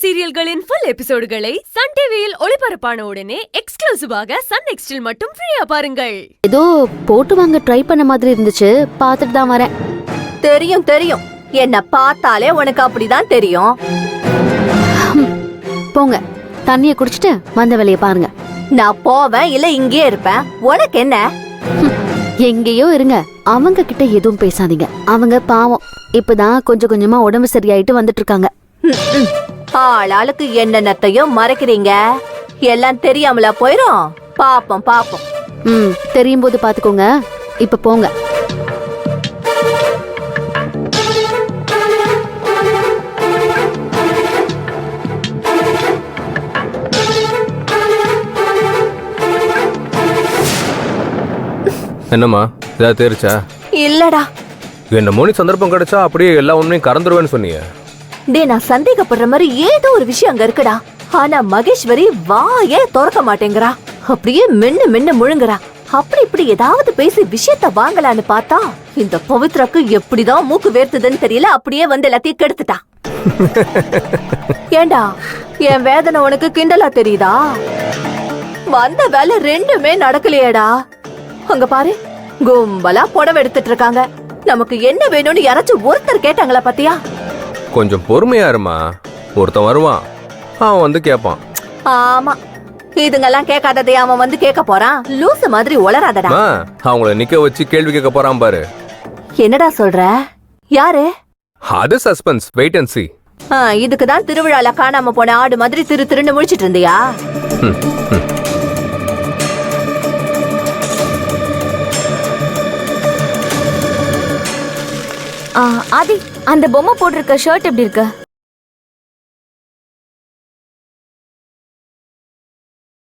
சீரியல்களின் full எபிசோடுகளை Sun டிவியில் ஒளிபரப்பான உடனே எக்ஸ்க்ளூசிவாக சன் நெக்ஸ்டில் மட்டும் ஃப்ரீயா பாருங்கள். ஏதோ போட்டு வாங்க ட்ரை பண்ண மாதிரி இருந்துச்சு, பார்த்துட்டு தான் வரேன். தெரியும் தெரியும், என்ன பார்த்தாலே உனக்கு அப்படிதான் தெரியும். போங்க, தண்ணிய குடிச்சிட்டு வந்த வேலைய பாருங்க. நான் போவேன் இல்ல இங்கேயே இருப்பேன், உனக்கு என்ன? எங்கேயோ இருங்க, அவங்க கிட்ட எதுவும் பேசாதீங்க. அவங்க பாவம் இப்பதான் கொஞ்சம் கொஞ்சமா உடம்பு சரியாயிட்டு வந்துட்டு இருக்காங்க. ஆளாளுக்கு என்னென்னத்தையும் மறைக்கிறீங்க, எல்லாம் தெரியாமலா போயிரும். பாப்போம் பாப்போம். தெரியும் போது பாத்துக்கோங்க. இப்ப போங்க. என்னம்மா ஏதாவது தெரிச்சா? இல்லடா. என்ன மோனி சந்தர்ப்பம் கிடைச்சா அப்படியே எல்லா உண்மையும் கறந்துருவேன்னு சொன்னீங்க. டே, நான் சந்தேகப்படுற மாதிரி ஏதோ ஒரு விஷயம் அங்க இருக்குடா. ஆனா மகேஸ்வரி வாயே திறக்க மாட்டேங்கிறா, அப்படியே மென்னு மென்னு முழுங்குறா. அப்படி இப்படி ஏதாவது பேசி விஷயத்த வாங்கலான்னு பார்த்தா இந்த பவித்ராக்கு எப்படிதான் மூக்கு வேர்த்துதுன்னு தெரியல, அப்படியே வந்து எல்லாத்தையும் கெடுத்துட்டா. ஏண்டா, என் வேதனை உனக்கு கிண்டலா தெரியுதா? வந்த வேலை ரெண்டுமே நடக்கலையேடா. அங்க பாரு, கும்பலா புடவை எடுத்துட்டு இருக்காங்க. நமக்கு என்ன வேணும்னு யாராச்சும் ஒருத்தர் கேட்டாங்களா பாத்தியா? கொஞ்சம் பொறுமையா இருமா, ஒருத்தன் வருவான், அவன் வந்து கேட்பான். ஆமா, இதுங்கெல்லாம் கேட்காததை அவன் வந்து கேட்க போறான். லூசு மாதிரி உளராதடா. அவங்கள நிக்க வச்சு கேள்வி கேட்க போறான் பாரு. என்னடா சொல்ற? யாரு? அது சஸ்பென்ஸ், வெயிட் அண்ட் see. இதுக்குதான் திருவிழால காணாம போன ஆடு மாதிரி திரு திருன்னு முழிச்சிட்டு இருந்தியா? ஆதி, அந்த பொம்மை போட்டிருக்க ஷர்ட் எப்படி இருக்கு?